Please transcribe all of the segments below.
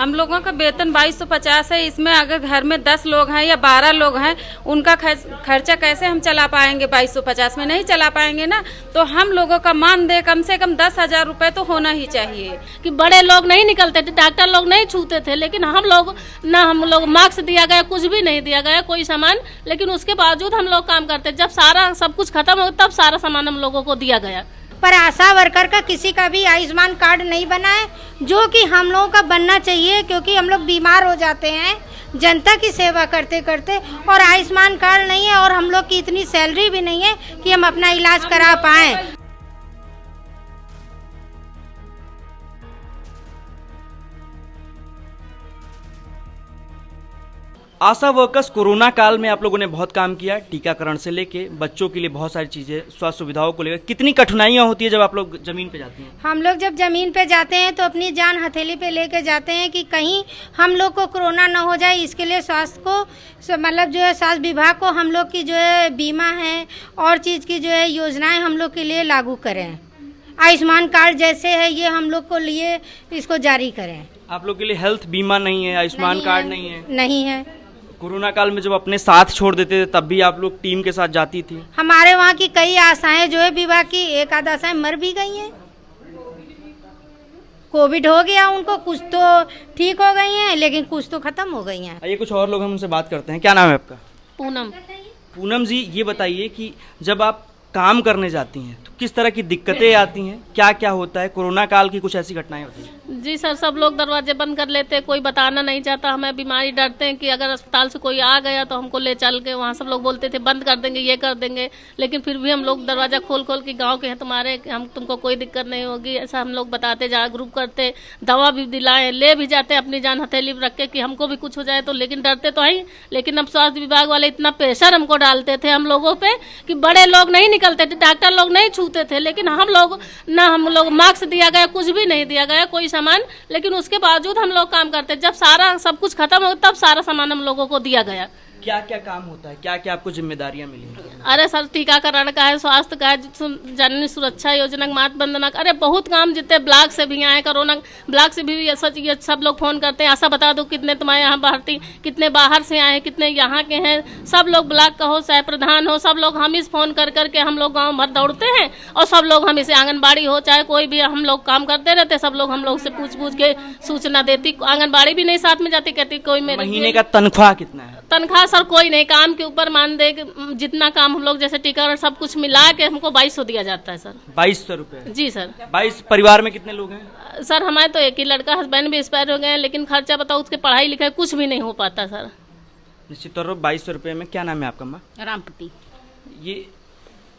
हम लोगों का वेतन 2250 है। इसमें अगर घर में 10 लोग हैं या 12 लोग हैं, उनका खर्चा कैसे हम चला पाएंगे? 2250 में नहीं चला पाएंगे ना। तो हम लोगों का मानदेय कम से कम 10,000 रुपए तो होना ही चाहिए। कि बड़े लोग नहीं निकलते थे, डॉक्टर लोग नहीं छूते थे, लेकिन हम लोग मार्क्स दिया गया, कुछ भी नहीं दिया गया कोई सामान, लेकिन उसके बावजूद हम लोग काम करते। जब सारा सब कुछ खत्म हो तब सारा सामान हम लोगों को दिया गया। पर आशा वर्कर का किसी का भी आयुष्मान कार्ड नहीं बना है, जो कि हम लोगों का बनना चाहिए, क्योंकि हम लोग बीमार हो जाते हैं जनता की सेवा करते करते, और आयुष्मान कार्ड नहीं है और हम लोग की इतनी सैलरी भी नहीं है कि हम अपना इलाज करा पाएं। आशा वर्कर्स कोरोना काल में आप लोगों ने बहुत काम किया, टीकाकरण से लेके बच्चों के लिए बहुत सारी चीजें, स्वास्थ्य सुविधाओं को लेकर। कितनी कठिनाइयां होती है जब आप लोग जमीन पे जाते हैं? हम लोग जब जमीन पे जाते हैं तो अपनी जान हथेली पे लेके जाते हैं कि कहीं हम लोग को कोरोना न हो जाए। इसके लिए स्वास्थ्य को मतलब जो है स्वास्थ्य विभाग को हम लोग की जो है बीमा है और चीज़ की जो है योजनाएं हम लोग के लिए लागू करें। आयुष्मान कार्ड जैसे है ये हम लोग को लिए इसको जारी करें। आप लोग के लिए हेल्थ बीमा नहीं है, आयुष्मान कार्ड नहीं है? नहीं है। कोरोना काल में जब अपने साथ छोड़ देते थे तब भी आप लोग टीम के साथ जाती थी? हमारे वहाँ की कई आशाएं जो है विवाह की, एक आध आशाएं मर भी गई हैं। कोविड हो गया उनको, कुछ तो ठीक हो गई हैं लेकिन कुछ तो खत्म हो गई हैं। आइए कुछ और लोग हम उनसे बात करते हैं। क्या नाम है आपका? पूनम। पूनम जी, ये बताइए कि जब आप काम करने जाती हैं तो किस तरह की दिक्कतें आती हैं, क्या क्या होता है? कोरोना काल की कुछ ऐसी घटनाएं होती हैं? जी सर, सब लोग दरवाजे बंद कर लेते हैं, कोई बताना नहीं चाहता। हमें बीमारी डरते हैं कि अगर अस्पताल से कोई आ गया तो हमको ले चल के वहाँ सब लोग बोलते थे बंद कर देंगे, ये कर देंगे, लेकिन फिर भी हम लोग दरवाजा खोल खोल के गांव के हैं तुम्हारे, हम तुमको कोई दिक्कत नहीं होगी, ऐसा हम लोग बताते जा ग्रुप करते, दवा भी दिलाए, ले भी जाते अपनी जान हथेली रख के कि हमको भी कुछ हो जाए तो, लेकिन डरते तो ही। लेकिन अब स्वास्थ्य विभाग वाले इतना प्रेशर हमको डालते थे हम लोगों पे कि बड़े लोग नहीं निकलते थे, डॉक्टर लोग नहीं छूते थे, लेकिन हम लोग मार्क्स दिया गया, कुछ भी नहीं दिया गया कोई सामान, लेकिन उसके बावजूद हम लोग काम करते। जब सारा सब कुछ खत्म हो तब सारा सामान हम लोगों को दिया गया। क्या क्या काम होता है, क्या क्या आपको जिम्मेदारियां मिली? अरे सर, टीकाकरण का है, स्वास्थ्य का है, जननी सुरक्षा योजना, मातृ वंदना, अरे बहुत काम। जितने ब्लॉक से भी आए, कोरोना ब्लॉक से भी ये सब लोग फोन करते हैं, ऐसा बता दो कितने तुम्हारे यहाँ भर्ती, कितने बाहर से आए, कितने यहाँ के हैं। सब लोग ब्लॉक का हो चाहे प्रधान हो, सब लोग हम इस फोन कर करके हम लोग गाँव भर दौड़ते हैं, और सब लोग हम इसे आंगनबाड़ी हो चाहे कोई भी हम लोग काम करते रहते, सब लोग हम लोग से पूछ के सूचना देती। आंगनबाड़ी भी नहीं साथ में जाती, कहती कोई मेरे महीने का तनख्वाह कितना है? तनख्वाह सर कोई नहीं, काम के ऊपर मान दे, जितना काम हम लोग जैसे टीका और सब कुछ मिला के हमको 2200 दिया जाता है सर। 2200 रुपए? जी सर। 22 परिवार में कितने लोग हैं? सर हमारे तो एक ही लड़का, हस्बैंड भी एक्सपायर हो गए हैं, लेकिन खर्चा बताओ उसके पढ़ाई लिखाई कुछ भी नहीं हो पाता सर। निश्चित तौर पर 2200 रुपए में। क्या नाम है आपका माँ? रामपति। ये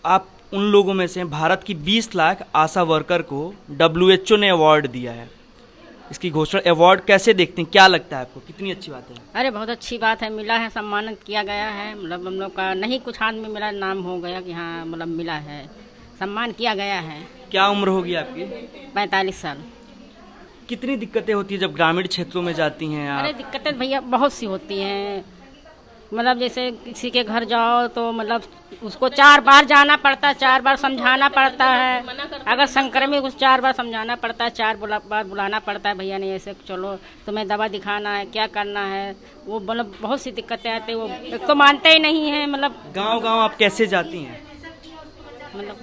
आप उन लोगों में से, भारत की 20 लाख आशा वर्कर को WHO ने अवार्ड दिया है, इसकी घोषणा, अवार्ड कैसे देखते हैं, क्या लगता है आपको, कितनी अच्छी बात है? अरे बहुत अच्छी बात है, मिला है, सम्मानित किया गया है। मतलब हम लोग का नहीं कुछ हाथ में मिला, नाम हो गया कि हाँ मतलब मिला है, सम्मान किया गया है। क्या उम्र होगी आपकी? 45 साल। कितनी दिक्कतें होती है जब ग्रामीण क्षेत्रों में जाती हैं आप? अरे दिक्कतें भैया बहुत सी होती हैं। मतलब जैसे किसी के घर जाओ तो मतलब उसको 4 बार जाना पड़ता है, 4 बार समझाना पड़ता है। अगर संक्रमित कुछ 4 बार समझाना पड़ता है, 4 बार बुलाना पड़ता है, भैया नहीं ऐसे चलो, तुम्हें दवा दिखाना है, क्या करना है, वो मतलब बहुत सी दिक्कतें आती है। वो एक तो मानते ही नहीं है। मतलब गांव आप कैसे जाती हैं? मतलब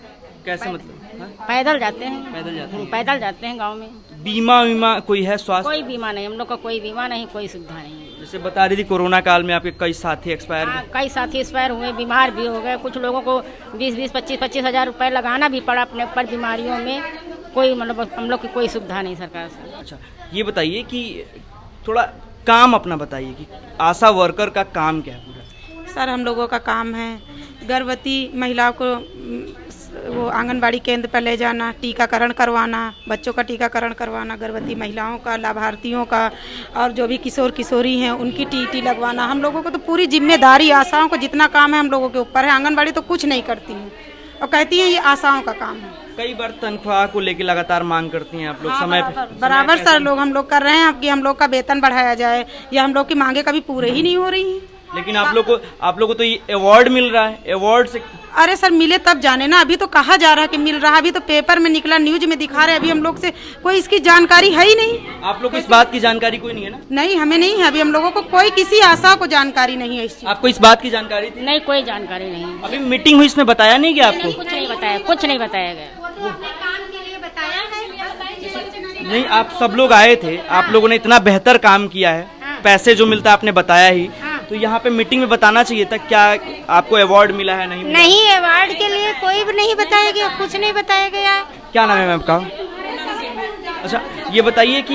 कैसे मतलब? हाँ? पैदल जाते हैं। पैदल जाते हैं गाँव में। बीमा कोई है? स्वास्थ्य कोई बीमा नहीं, हम लोग का कोई बीमा नहीं, कोई सुविधा नहीं। जैसे बता रही थी कोरोना काल में आपके कई साथी एक्सपायर हुए। कई साथी एक्सपायर हुए, बीमार भी हो गए। कुछ लोगों को 20-20, 25-25 हज़ार रुपए लगाना भी पड़ा अपने ऊपर बीमारियों में। कोई मतलब हम लोग की कोई सुविधा नहीं सरकार से। अच्छा, ये बताइए कि थोड़ा काम अपना बताइए कि आशा वर्कर का काम क्या है पूरा? सर हम लोगों का काम है गर्भवती महिलाओं को वो आंगनबाड़ी केंद्र पर ले जाना, टीकाकरण करवाना, बच्चों का टीकाकरण करवाना, गर्भवती महिलाओं का, लाभार्थियों का, और जो भी किशोर किशोरी हैं उनकी टीटी लगवाना। हम लोगों को तो पूरी जिम्मेदारी, आशाओं को जितना काम है हम लोगों के ऊपर है। आंगनबाड़ी तो कुछ नहीं करती है और कहती हैं ये आशाओं का काम है। कई बार तनख्वाह को लेकर लगातार मांग करती हैं आप लोग। समय बराबर सर लोग हम लोग कर रहे हैं कि हम लोग का वेतन बढ़ाया जाए, या हम लोग की मांगे कभी पूरे ही नहीं हो रही हैं। लेकिन आप लोग को तो ये अवार्ड मिल रहा है, अवार्ड से अरे सर मिले तब जाने ना, अभी तो कहा जा रहा है कि मिल रहा है, अभी तो पेपर में निकला, न्यूज में दिखा रहे, अभी हम लोग से कोई इसकी जानकारी है ही नहीं। आप लोग को इस बात की जानकारी कोई नहीं है ना? नहीं, हमें नहीं है, अभी हम लोगों को कोई किसी आशा को जानकारी नहीं है इस चीज। आपको इस बात की जानकारी थी? नहीं, कोई जानकारी नहीं। अभी मीटिंग हुई, इसमें बताया नहीं गया आपको? कुछ नहीं बताया, कुछ नहीं बताया गया। नहीं, आप सब लोग आए थे, आप लोगों ने इतना बेहतर काम किया है, पैसे जो मिलता है आपने बताया ही, तो यहाँ पे मीटिंग में बताना चाहिए था। क्या आपको अवार्ड मिला है? नहीं मिला? नहीं, अवार्ड के लिए कोई भी नहीं बताया गया, कुछ नहीं बताया गया। क्या नाम है मैम आपका? अच्छा, ये बताइए कि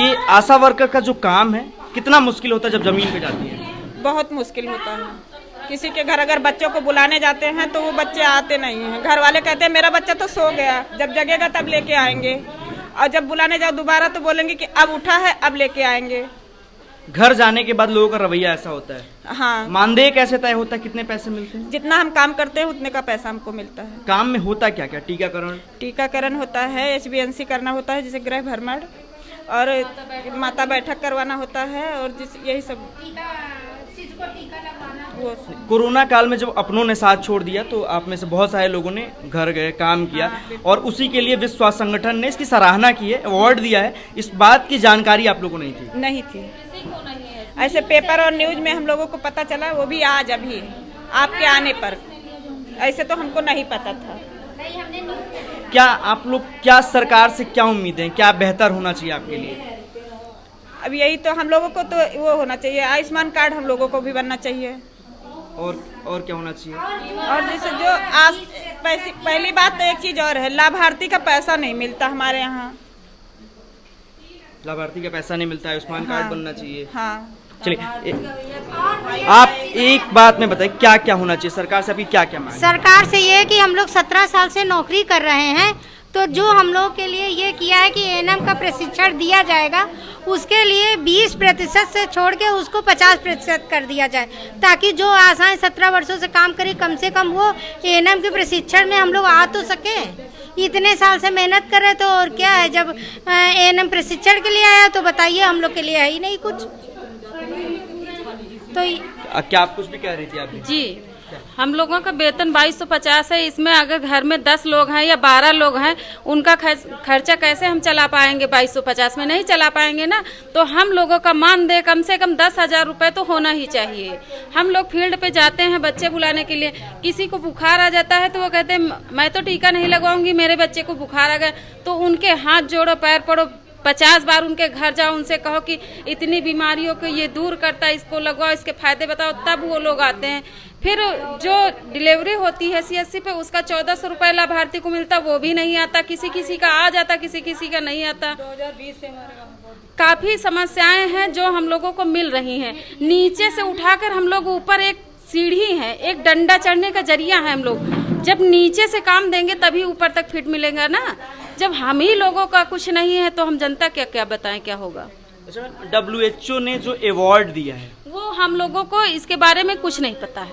ये आशा वर्कर का जो काम है कितना मुश्किल होता है जब जमीन पे जाती है? बहुत मुश्किल होता है। किसी के घर अगर बच्चों को बुलाने जाते हैं तो वो बच्चे आते नहीं हैं, घर वाले कहते हैं मेरा बच्चा तो सो गया, जब जगेगा तब लेके आएंगे, और जब बुलाने जाओ दोबारा तो बोलेंगे कि अब उठा है अब लेके आएंगे। घर जाने के बाद लोगों का रवैया ऐसा होता है। हाँ, मानदेय कैसे तय होता है? कितने पैसे मिलते हैं? जितना हम काम करते हैं उतने का पैसा हमको मिलता है। काम में होता क्या क्या? टीकाकरण होता है, HbA1c करना होता है, जैसे गृह भ्रमण, और माता बैठक करवाना होता है, और यही सब। कोरोना काल में जब अपनों ने साथ छोड़ दिया तो आप में से बहुत सारे लोगों ने घर गए, काम किया, और उसी के लिए विश्व स्वास्थ्य संगठन ने इसकी सराहना की है, अवार्ड दिया है। इस बात की जानकारी आप लोगों को नहीं थी? ऐसे पेपर और न्यूज में हम लोगों को पता चला, वो भी आज अभी आपके आने पर, ऐसे तो हमको नहीं पता था। क्या आप लोग, क्या सरकार से क्या उम्मीदें, क्या बेहतर होना चाहिए आपके लिए? अब यही तो हम लोगों को तो वो होना चाहिए, आयुष्मान कार्ड हम लोगों को भी बनना चाहिए। और क्या होना चाहिए? और जैसे जो पहली बात तो एक चीज और है, लाभार्थी का पैसा नहीं मिलता हमारे यहाँ। लाभार्थी का पैसा नहीं मिलता, आयुष्मान कार्ड बनना चाहिए। हाँ, चलिए, आप एक बात में बताइए क्या क्या होना चाहिए सरकार से? आपकी क्या क्या मांग? सरकार से ये है कि हम लोग 17 साल से नौकरी कर रहे हैं, तो जो हम लोग के लिए ये किया है कि एएनएम का प्रशिक्षण दिया जाएगा, उसके लिए 20% से छोड़ के उसको 50% कर दिया जाए, ताकि जो आशाएं 17 वर्षों से काम करी, कम से कम वो एएनएम के प्रशिक्षण में हम लोग आ तो सके। इतने साल से मेहनत कर रहे तो और क्या है, जब एएनएम प्रशिक्षण के लिए आया तो बताइए, हम लोग के लिए है ही नहीं कुछ। तो क्या आप कुछ भी कह रही थी आप? जी, हम लोगों का वेतन 2250 है, इसमें अगर घर में 10 लोग हैं या 12 लोग हैं, उनका खर्चा कैसे हम चला पाएंगे? 2250 में नहीं चला पाएंगे ना। तो हम लोगों का मानदेय कम से कम 10,000 रुपये तो होना ही चाहिए। हम लोग फील्ड पे जाते हैं बच्चे बुलाने के लिए, किसी को बुखार आ जाता है तो वो कहते हैं मैं तो टीका नहीं लगवाऊंगी, मेरे बच्चे को बुखार आ गया, तो उनके हाथ जोड़ो, पैर पड़ो, 50 बार उनके घर जाओ, उनसे कहो कि इतनी बीमारियों को ये दूर करता है, इसको लगवाओ, इसके फायदे बताओ, तब वो लोग आते हैं। फिर जो डिलीवरी होती है CSC पे, उसका 1400 रुपये लाभार्थी को मिलता, वो भी नहीं आता, किसी किसी का आ जाता, किसी किसी का नहीं आता। 2020 से काफी समस्याएं हैं जो हम लोगों को मिल रही हैं। नीचे से उठाकर हम लोग ऊपर, एक सीढ़ी है, एक डंडा चढ़ने का जरिया है। हम लोग जब नीचे से काम देंगे तभी ऊपर तक फिट मिलेगा ना। जब हम ही लोगों का कुछ नहीं है तो हम जनता क्या क्या बताएं, क्या होगा? अच्छा, WHO ने जो अवार्ड दिया है वो हम लोगों को इसके बारे में कुछ नहीं पता है,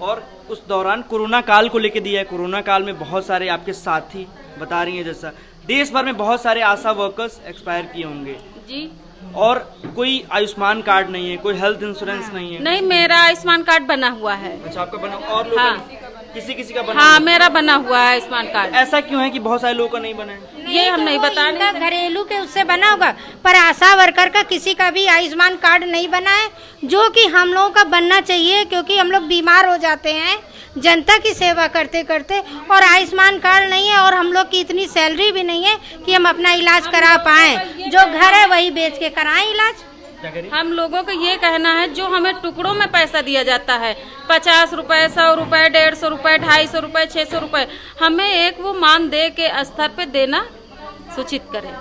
और उस दौरान कोरोना काल को लेके दिया है। कोरोना काल में बहुत सारे आपके साथी बता रही हैं, जैसा देश भर में बहुत सारे आशा वर्कर्स एक्सपायर किए होंगे जी, और कोई आयुष्मान कार्ड नहीं है, कोई हेल्थ इंश्योरेंस नहीं है। नहीं, मेरा आयुष्मान कार्ड बना हुआ है। अच्छा, आपका बना? और लोग हाँ, किसी का बना? हाँ, मेरा बना हुआ है आयुष्मान कार्ड। ऐसा क्यों है कि बहुत सारे लोगों का नहीं बना है? ये हम नहीं बता रहे। घरेलू के उससे बना होगा, पर आशा वर्कर का किसी का भी आयुष्मान कार्ड नहीं बना है, जो कि हम लोगों का बनना चाहिए, क्योंकि हम लोग बीमार हो जाते हैं जनता की सेवा करते करते, और आयुष्मान कार्ड नहीं है, और हम लोग की इतनी सैलरी भी नहीं है कि हम अपना इलाज करा पाएं। जो घर है वही बेच के कराएं इलाज। हम लोगों का ये कहना है, जो हमें टुकड़ों में पैसा दिया जाता है, 50 रुपए, 100 रुपए, 150 रुपए, 250 रुपए, 600 रुपए, हमें एक वो मानदेय के स्तर पे देना सूचित करें।